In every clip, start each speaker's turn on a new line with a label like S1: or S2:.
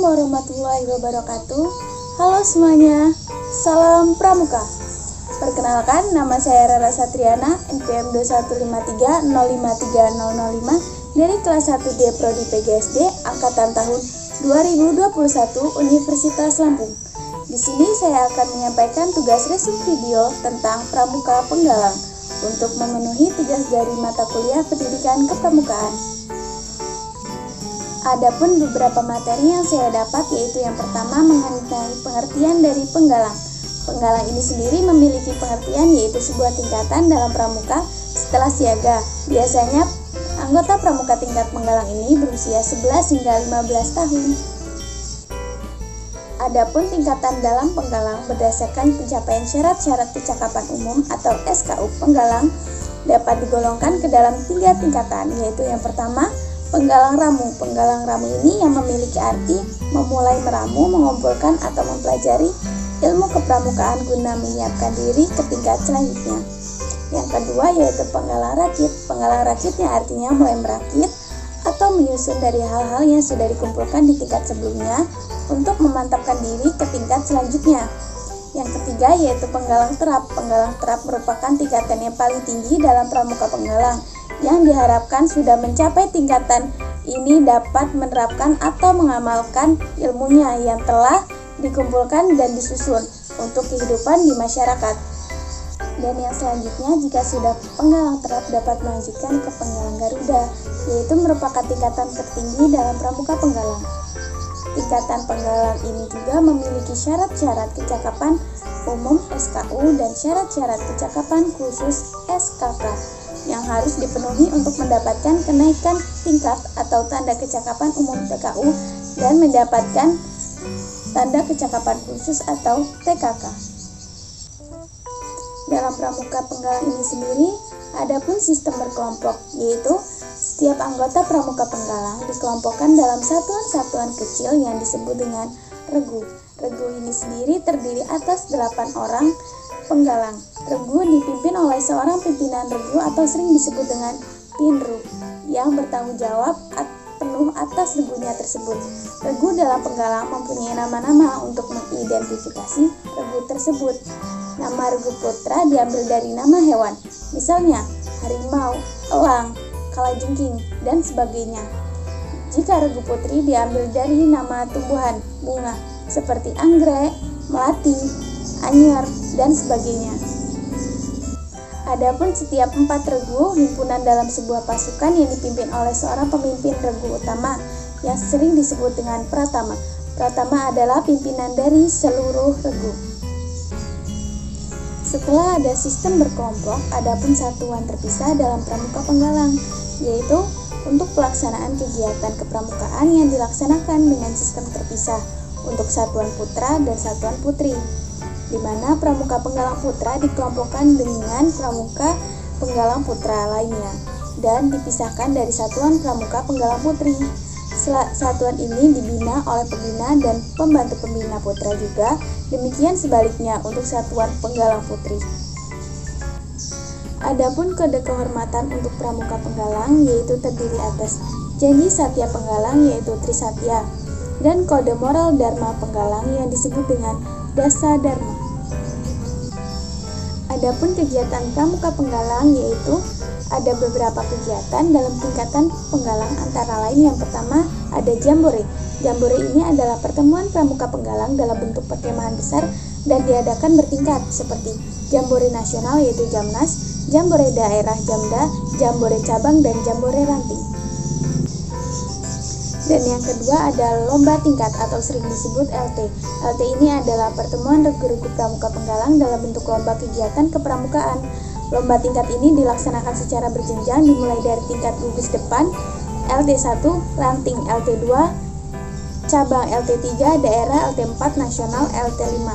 S1: warahmatullahi wabarakatuh. Halo semuanya, salam pramuka. Perkenalkan, nama saya Rara Satriana, NPM 21530530005 dari kelas 1D Prodi PGSD angkatan tahun 2021 Universitas Lampung. Di sini saya akan menyampaikan tugas resum video tentang Pramuka Penggalang untuk memenuhi tugas dari mata kuliah Pendidikan Kepramukaan. Adapun beberapa materi yang saya dapat, yaitu yang pertama mengenai pengertian dari penggalang. Penggalang ini sendiri memiliki pengertian yaitu sebuah tingkatan dalam pramuka setelah siaga. Biasanya anggota pramuka tingkat penggalang ini berusia 11 hingga 15 tahun. Adapun tingkatan dalam penggalang berdasarkan pencapaian syarat-syarat kecakapan umum atau SKU penggalang dapat digolongkan ke dalam 3 tingkatan, yaitu yang pertama penggalang ramu. Penggalang ramu ini yang memiliki arti memulai meramu, mengumpulkan atau mempelajari ilmu kepramukaan guna menyiapkan diri ke tingkat selanjutnya. Yang kedua yaitu penggalang rakit. Penggalang rakit yang artinya mulai merakit atau menyusun dari hal-hal yang sudah dikumpulkan di tingkat sebelumnya untuk memantapkan diri ke tingkat selanjutnya. Yang ketiga yaitu penggalang terap. Penggalang terap merupakan tingkatan yang paling tinggi dalam pramuka penggalang, yang diharapkan sudah mencapai tingkatan ini dapat menerapkan atau mengamalkan ilmunya yang telah dikumpulkan dan disusun untuk kehidupan di masyarakat. Dan yang selanjutnya, jika sudah penggalang terap dapat melanjutkan ke penggalang garuda, yaitu merupakan tingkatan tertinggi dalam pramuka penggalang. Tingkatan penggalang ini juga memiliki syarat-syarat kecakapan umum SKU dan syarat-syarat kecakapan khusus SKK yang harus dipenuhi untuk mendapatkan kenaikan tingkat atau tanda kecakapan umum TKU dan mendapatkan tanda kecakapan khusus atau TKK. Dalam pramuka penggalang ini sendiri, adapun sistem berkelompok, yaitu setiap anggota pramuka penggalang dikelompokkan dalam satuan-satuan kecil yang disebut dengan regu. Regu ini sendiri terdiri atas 8 orang penggalang. Regu dipimpin oleh seorang pimpinan regu atau sering disebut dengan pinru yang bertanggung jawab penuh atas regunya tersebut. Regu dalam penggalang mempunyai nama-nama untuk mengidentifikasi regu tersebut. Nama regu putra diambil dari nama hewan, misalnya harimau, elang, kalajengking, dan sebagainya. Jika regu putri diambil dari nama tumbuhan, bunga, seperti anggrek, melati, anyer, dan sebagainya. Adapun setiap 4 regu himpunan dalam sebuah pasukan yang dipimpin oleh seorang pemimpin regu utama yang sering disebut dengan pratama. Pratama adalah pimpinan dari seluruh regu. Setelah ada sistem berkelompok, adapun satuan terpisah dalam pramuka penggalang, yaitu untuk pelaksanaan kegiatan kepramukaan yang dilaksanakan dengan sistem terpisah untuk satuan putra dan satuan putri, di mana pramuka penggalang putra dikelompokkan dengan pramuka penggalang putra lainnya dan dipisahkan dari satuan pramuka penggalang putri. Satuan ini dibina oleh pembina dan pembantu pembina putra juga, demikian sebaliknya untuk satuan penggalang putri. Adapun kode kehormatan untuk pramuka penggalang yaitu terdiri atas janji satya penggalang yaitu Trisatya dan kode moral dharma penggalang yang disebut dengan Dasa Dharma. Adapun kegiatan pramuka penggalang yaitu ada beberapa kegiatan dalam tingkatan penggalang, antara lain yang pertama ada jambore. Jambore ini adalah pertemuan pramuka penggalang dalam bentuk perkemahan besar dan diadakan bertingkat seperti jambore nasional yaitu Jamnas, jambore daerah Jamda, jambore cabang, dan jambore ranting. Dan yang kedua ada lomba tingkat atau sering disebut LT. LT ini adalah pertemuan regu-regu pramuka penggalang dalam bentuk lomba kegiatan kepramukaan. Lomba tingkat ini dilaksanakan secara berjenjang dimulai dari tingkat gugus depan LT1, ranting LT2, cabang LT3, daerah LT4, nasional LT5.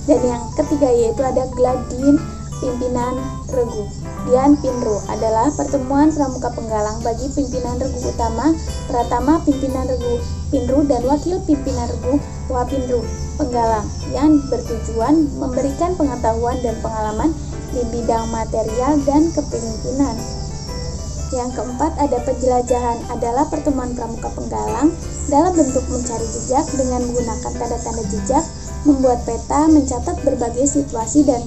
S1: Dan yang ketiga yaitu ada Gladin pimpinan regu. Dian Pinru adalah pertemuan pramuka penggalang bagi pimpinan regu utama, pratama pimpinan regu Pinru, dan wakil pimpinan regu Wapinru penggalang yang bertujuan memberikan pengetahuan dan pengalaman di bidang material dan kepemimpinan. Yang keempat ada penjelajahan, adalah pertemuan pramuka penggalang dalam bentuk mencari jejak dengan menggunakan tanda-tanda jejak, membuat peta, mencatat berbagai situasi dan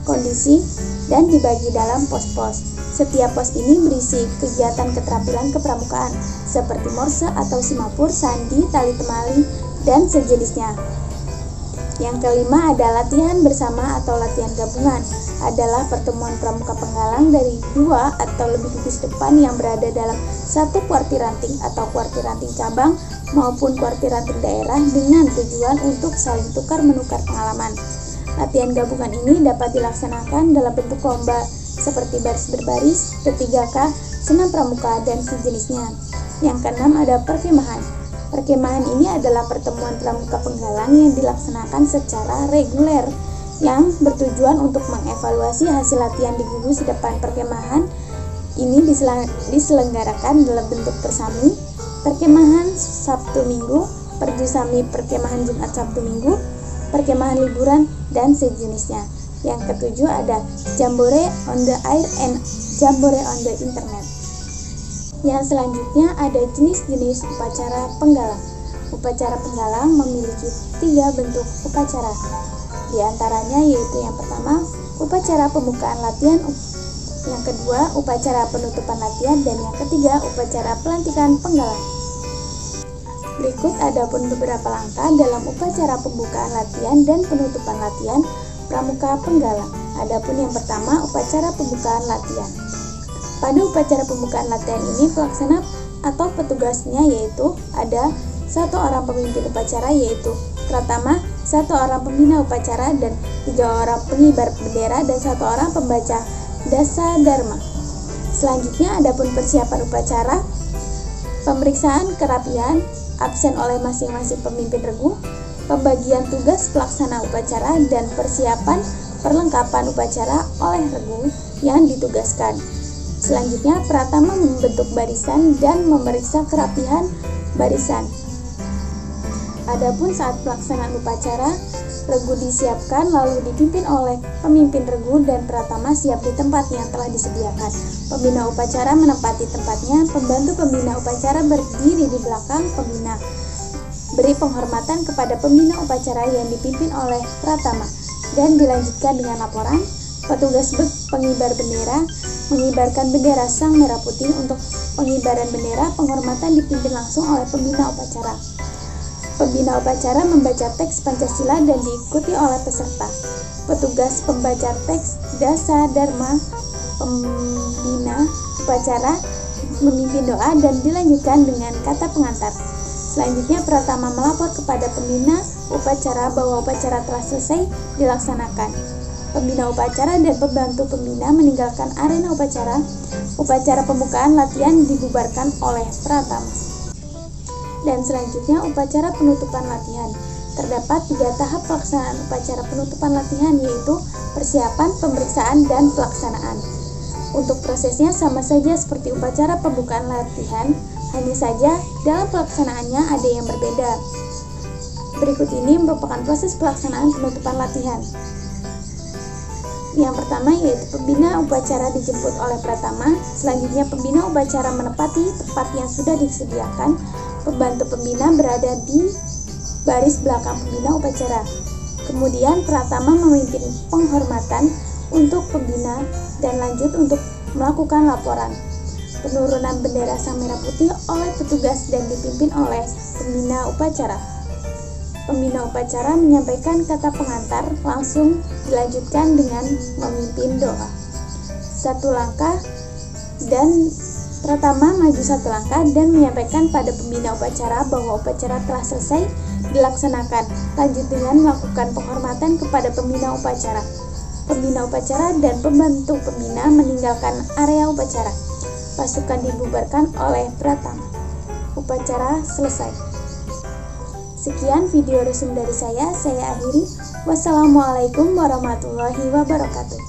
S1: kondisi, dan dibagi dalam pos-pos. Setiap pos ini berisi kegiatan keterampilan kepramukaan seperti morse atau simapur, sandi, tali temali, dan sejenisnya. Yang kelima ada latihan bersama atau latihan gabungan, adalah pertemuan pramuka penggalang dari 2 atau lebih gugus depan yang berada dalam satu kuartir ranting atau kuartir ranting cabang maupun kuartir ranting daerah dengan tujuan untuk saling tukar-menukar pengalaman. Latihan gabungan ini dapat dilaksanakan dalam bentuk lomba seperti baris berbaris, T3K, senam pramuka, dan sejenisnya. Yang keenam ada perkemahan. Perkemahan ini adalah pertemuan pramuka penggalang yang dilaksanakan secara reguler yang bertujuan untuk mengevaluasi hasil latihan di gugus depan. Perkemahan ini diselenggarakan dalam bentuk persami, perkemahan Sabtu Minggu, perjusami perkemahan Jumat Sabtu Minggu, perkemahan liburan, dan sejenisnya. Yang ketujuh ada jambore on the air and jambore on the internet. Yang selanjutnya ada jenis-jenis upacara penggalang. Upacara penggalang memiliki 3 bentuk upacara. Di antaranya yaitu yang pertama, upacara pembukaan latihan, yang kedua, upacara penutupan latihan, dan yang ketiga, upacara pelantikan penggalang. Berikut adapun beberapa langkah dalam upacara pembukaan latihan dan penutupan latihan pramuka penggalang. Adapun yang pertama, upacara pembukaan latihan. Pada upacara pembukaan latihan ini, pelaksana atau petugasnya yaitu ada 1 orang pemimpin upacara yaitu pratama, 1 orang pembina upacara, dan 3 orang pengibar bendera, dan 1 orang pembaca dasa dharma. Selanjutnya adapun persiapan upacara, pemeriksaan kerapian, absen oleh masing-masing pemimpin regu, pembagian tugas pelaksana upacara, dan persiapan perlengkapan upacara oleh regu yang ditugaskan. Selanjutnya, pratama membentuk barisan dan memeriksa kerapihan barisan. Adapun saat pelaksanaan upacara, regu disiapkan lalu dipimpin oleh pemimpin regu dan pratama siap di tempat yang telah disediakan. Pembina upacara menempati tempatnya, pembantu pembina upacara berdiri di belakang pembina. Beri penghormatan kepada pembina upacara yang dipimpin oleh pratama dan dilanjutkan dengan laporan. Petugas pengibar bendera mengibarkan bendera sang merah putih. Untuk pengibaran bendera, penghormatan dipimpin langsung oleh pembina upacara. Pembina upacara membaca teks Pancasila dan diikuti oleh peserta. Petugas pembaca teks dasa dharma, pembina upacara memimpin doa dan dilanjutkan dengan kata pengantar. Selanjutnya, pratama melapor kepada pembina upacara bahwa upacara telah selesai dilaksanakan. Pembina upacara dan pembantu pembina meninggalkan arena upacara. Upacara pembukaan latihan dibubarkan oleh pratama. Dan selanjutnya upacara penutupan latihan. Terdapat 3 tahap pelaksanaan upacara penutupan latihan, yaitu persiapan, pemeriksaan, dan pelaksanaan. Untuk prosesnya sama saja seperti upacara pembukaan latihan, hanya saja dalam pelaksanaannya ada yang berbeda. Berikut ini merupakan proses pelaksanaan penutupan latihan. Yang pertama yaitu pembina upacara dijemput oleh pratama. Selanjutnya pembina upacara menempati tempat yang sudah disediakan. Pembantu pembina berada di baris belakang pembina upacara. Kemudian pratama memimpin penghormatan untuk pembina dan lanjut untuk melakukan laporan. Penurunan bendera sang merah putih oleh petugas dan dipimpin oleh pembina upacara. Pembina upacara menyampaikan kata pengantar, langsung dilanjutkan dengan memimpin doa. 1 langkah dan pratama maju 1 langkah dan menyampaikan pada pembina upacara bahwa upacara telah selesai dilaksanakan. Lanjut dengan melakukan penghormatan kepada pembina upacara. Pembina upacara dan pembantu pembina meninggalkan area upacara. Pasukan dibubarkan oleh pratama. Upacara selesai. Sekian video resume dari saya akhiri. Wassalamualaikum warahmatullahi wabarakatuh.